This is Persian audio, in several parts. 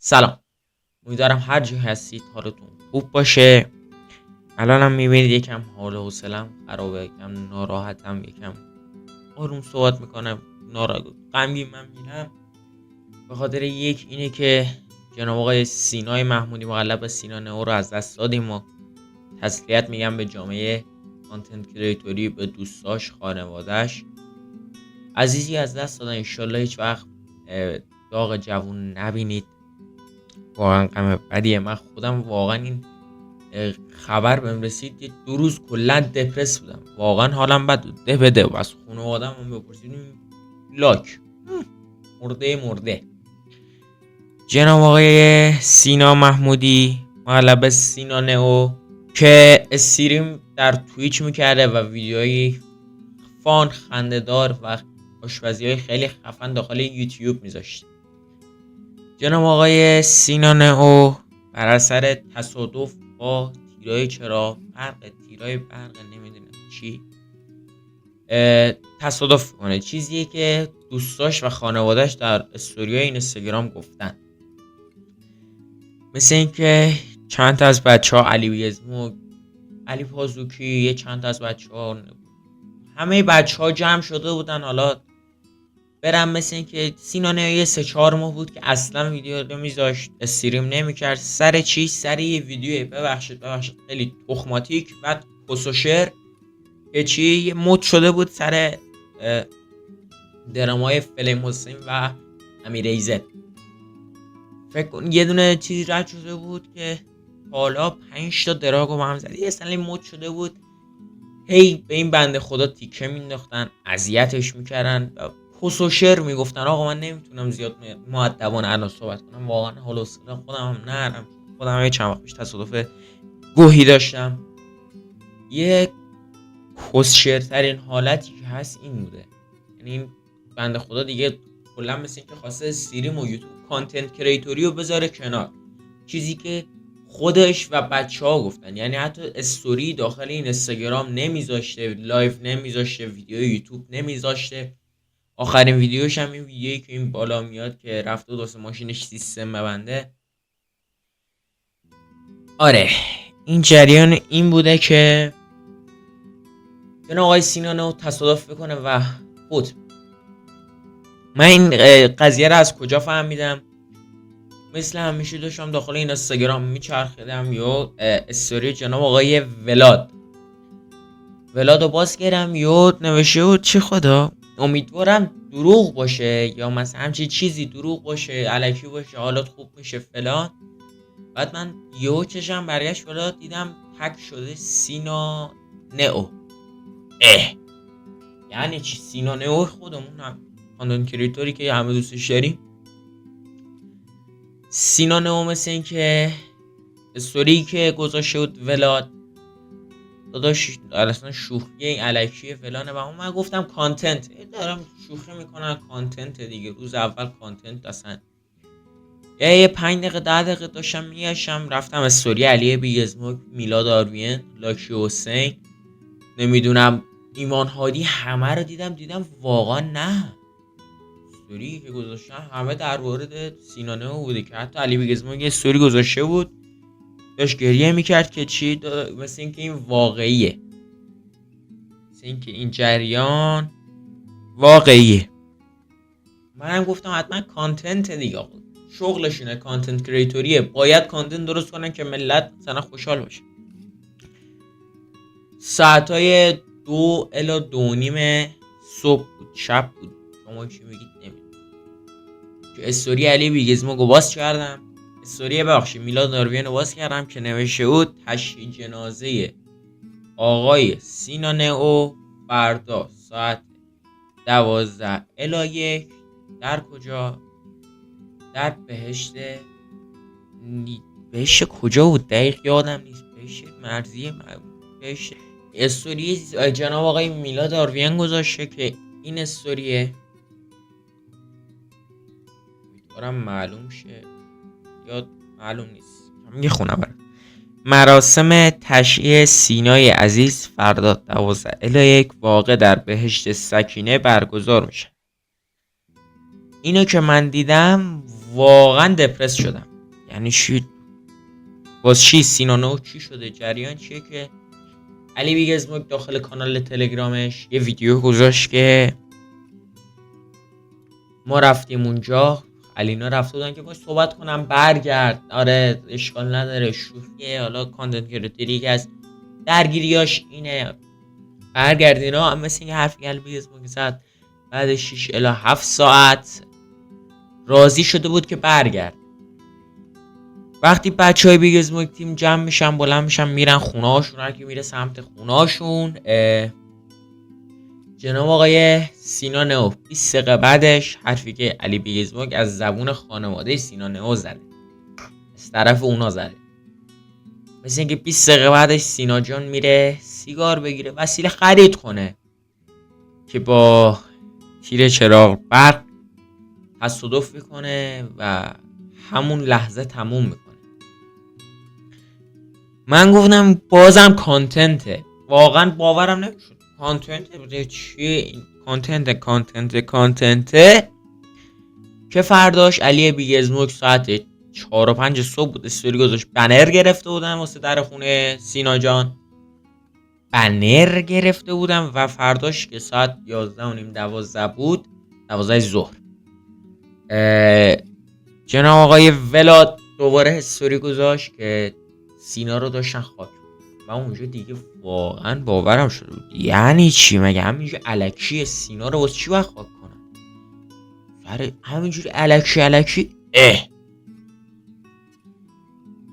سلام، امیدوارم هر جایی هستید حالتون خوب باشه. الانم میبینید یکم حال و حوصله‌ام خرابه، یکم ناراحتم، یکم آروم صحبت میکنم، غمگین من میرم به خاطر اینه که جناب آقای سینای محمودی مقلب سینا نئو رو از دست دادیم و تسلیت میگم به جامعه کانتنت کریتوری، به دوستاش، خانواده‌اش. عزیزی از دست دادن، انشالله هیچ وقت داغ جوون نبینید. واقعا غم بدیه. من خودم واقعا این خبر بهم رسید یه 2 روز کلا دپرس بودم، واقعا حالم بد بود، ده بده و از خانواده‌ام هم بپرسیدیم لاک مرده. جناب آقای سینا محمودی مغلب سینا نئو که استریم در تویچ میکرده و ویدیوهای فان خنده‌دار و آشپزی‌های خیلی خفن داخل یوتیوب میذاشت. جناب آقای سینا نئو بر اثر تصادف با تیرای برق نمیدونم چی تصادف کنه، چیزیه که دوستاش و خانوادهش در استوریای اینستاگرام گفتن. مثل این که چند تا از بچه ها، علی بیزمو، علی پازوکی، یه چند تا از بچه ها، همه بچه ها جمع شده بودن حالا برم. مثل این که سینا نئو 3-4 ماه بود که اصلا ویدیو نمیذاشت، استریم نمیکرد. سر یه ویدیو ببخشید خیلی تخماتیک بعد پسوشر که چی یه مود شده بود سر درامای فلیم حسین و امیر ایزد. فکر کن یه دونه چیزی رد شده بود که حالا 5 تا دراگو با هم زد، یه سلی مود شده بود. هی به این بنده خدا تیکه مینداختن، اذیتش میکردن، پسوشر میگفتن. آقا من نمیتونم زیاد مؤدبانه الان صحبت کنم، واقعا حالا خودم هم نرم، خودم یه چند وقت پیش تصادف گوهی داشتم. یه پسشرترین حالتی که هست این بوده، یعنی این بنده خدا دیگه کلا مثل این که خواسته استریم و یوتیوب کانتنت کریتوری رو بذاره کنار، چیزی که خودش و بچه ها گفتن. یعنی حتی استوری داخل این اینستاگرام نمیذاشته، لایو نمیذاشته، ویدیو یوتیوب نمیذاشته. آخرین ویدیوش هم این ویدیویی که این بالا میاد که رفته واسه ماشینش سیستم ببنده. آره، این جریان این بوده که جناب آقای سینا نئو تصادف بکنه و فوت. من این قضیه رو از کجا فهمیدم؟ مثل همیشه داشتم داخل این اینستاگرام میچرخیدم یا استوری جناب آقای ولاد رو باز کردم، یا نوشته بود چی خدا امیدوارم دروغ باشه یا مثلا همچین چیزی دروغ باشه، الکی باشه، حالات خوب میشه فلان. بعد من یهو چشم برگشت بالا، دیدم تک شده سینا نئو. یعنی چی سینا نئو خودمون هم کانتنت کریتوری که همه دوستش داریم؟ سینا نئو مثل این که استوری که گذاشته بود ولاد داداش اصلا شوخی الکی فلانه و من گفتم کانتنت دارم شوخی میکنم، کانتنت دیگه. روز اول کانتنت اصلا یه 5 دقیقه 10 دقیقه داشتم میگشتم، رفتم استوری علی بیزمو، میلاد آروین، لاکی حسین، نمیدونم ایمان هادی، همه رو دیدم واقعا نه استوری که گذاشتن همه در مورد سینا نئو بوده که حتی علی بیزمو یه استوری گذاشته بود داشت گریه میکرد که چی مثل اینکه این واقعیه، مثل اینکه این جریان واقعیه. منم گفتم حتما کانتنت دیگه، شغلشونه کانتنت کریتوریه، باید کانتنت درست کنن که ملت مثلا خوشحال باشه. ساعتای 2 الی 2:30 صبح بود، شب بود، شما چی میگید نمیدونم. که استوری علی بیگزمو رو باز کردم، استوری میلاد ناروین رو باز کردم که نوشته بود تشییع جنازه آقای سینا نئو فردا ساعت 12 الی 1 در کجا؟ در بهشت کجا بود دقیق یادم نیست، بهشت مرزی بهشت. استوری جناب آقای میلاد آروین گذاشته که این استوریه امیدوارم معلوم شه یا معلوم نیست، یه خونه برم. مراسم تشییع سینای عزیز فردا 12 الی 1 واقع در بهشت سکینه برگزار میشه. اینو که من دیدم واقعا دپرس شدم. یعنی چی؟ باز چی؟ سینانو چی شده؟ جریان چیه که علی بیگ اسموک داخل کانال تلگرامش یه ویدیو گذاشت که ما رفتیم اونجا، علینا رفته بودن که باش صحبت کنم برگرد، آره اشکال نداره، شوخیه، حالا کانتنت کریتوری که از درگیریاش اینه برگرد. اینا مثل اینکه حرفی علی بیگ اسموک زد بعد 6 الی 7 ساعت راضی شده بود که برگرد. وقتی بچهای بیگ اسموک تیم جمع میشن بلند میشن میرن خونه هاشون، هر کی میره سمت خونه هاشون، جناب آقای سینا نئو 20 دقیقه بعدش حرفی که علی بیگ اسموک از زبون خانواده سینا نئو زده، از طرف اونا زده، مثل اینکه 20 دقیقه بعدش سینا جان میره سیگار بگیره، وسیله خرید کنه که با تیر چراغ برق تصادف میکنه و همون لحظه تموم میکنه. من گفتم بازم کانتنته، واقعا باورم نمیشد کانتنته بوده. چیه این کانتنته که فرداش علی بیگ اسموک ساعت 4 و 5 صبح بود استوری گذاشت، بنر گرفته بودن واسه در خونه سینا جان، بنر گرفته بودم و فرداش که ساعت 11 و نیم 12 بود، 12 ظهر، جناب آقای ولاد دوباره استوری گذاشت که سینا رو داشتن خاک و اونجا دیگه واقعا باورم شده بود. یعنی چی؟ مگه همینجور الکی سینا رو واسه چی باید خاک کنن؟ سر همینجور الکی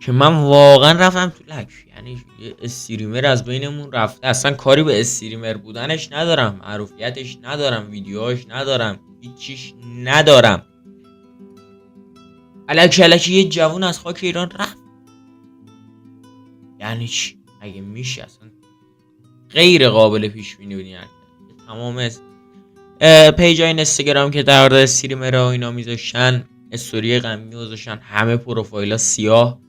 که من واقعا رفتم تو لک. یعنی یه استریمر از بینمون رفته، اصلا کاری به استریمر بودنش ندارم، معروفیتش ندارم، ویدیوهاش ندارم، هیچیش ندارم، الکی یه جوون از خاک ایران رفت. یعنی چی؟ اگه میشه اصلا غیر قابل پیش بینی بود. یعنی تمام پیجای اینستاگرام که در مورد استریمرها و اینا میذاشتن استوری غمی گذاشتن، همه پروفایل‌ها سیاه،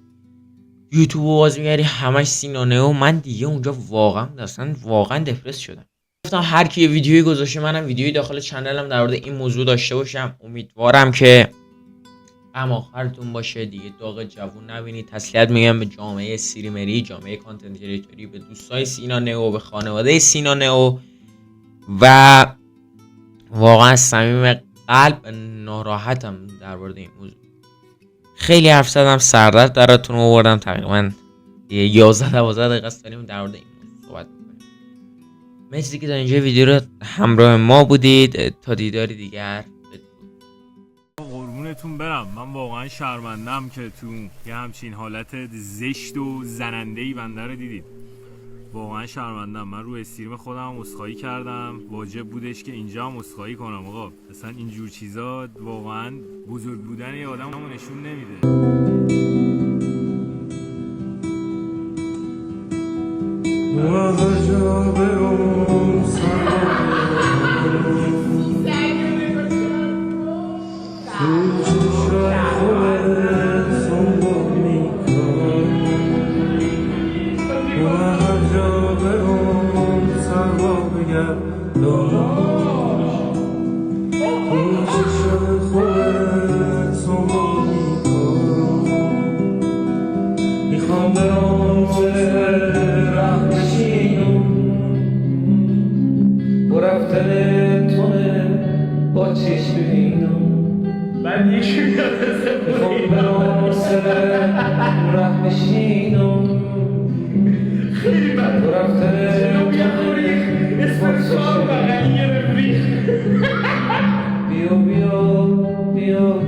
یوتیوب باز میگردی همش سینا نئو. من دیگه اونجا واقعا دپرس شدم. گفتم هر کی یه ویدیویی گذاشته منم ویدیویی داخل چنلم در مورد این موضوع داشته باشم. امیدوارم که غم آخرتون باشه، دیگه داغ جوون نبینید. تسلیت میگم به جامعه استریمری، جامعه کانتنت کریتوری، به دوستای سینا نئو، به خانواده سینا نئو و واقعا از صمیم قلب ناراحتم در مورد این موضوع. خیلی حرف زدم، سردرد دراتون آوردم، تقریبا 11-12 دقیقه است داریم در مورد این موضوع صحبت می‌کنیم. مرسی که تا اینجا ویدیو رو همراه ما بودید. تا دیداری دیگر، قربونتون برم. من واقعا شرمندم که تو یه همچین حالت زشت و زننده‌ای بنده رو دیدید. واقعا شرمندم. من رو استریم خودم عذرخواهی کردم، واجب بودش که اینجا هم عذرخواهی کنم. آقا اصلا اینجور چیزا واقعا بزرگ بودن یه آدم رو نشون نمیده. من یکی میخوام برام سره راه بشینم خیلی من تو رفتن جنوبی اسمشار بغلی رفیق بیا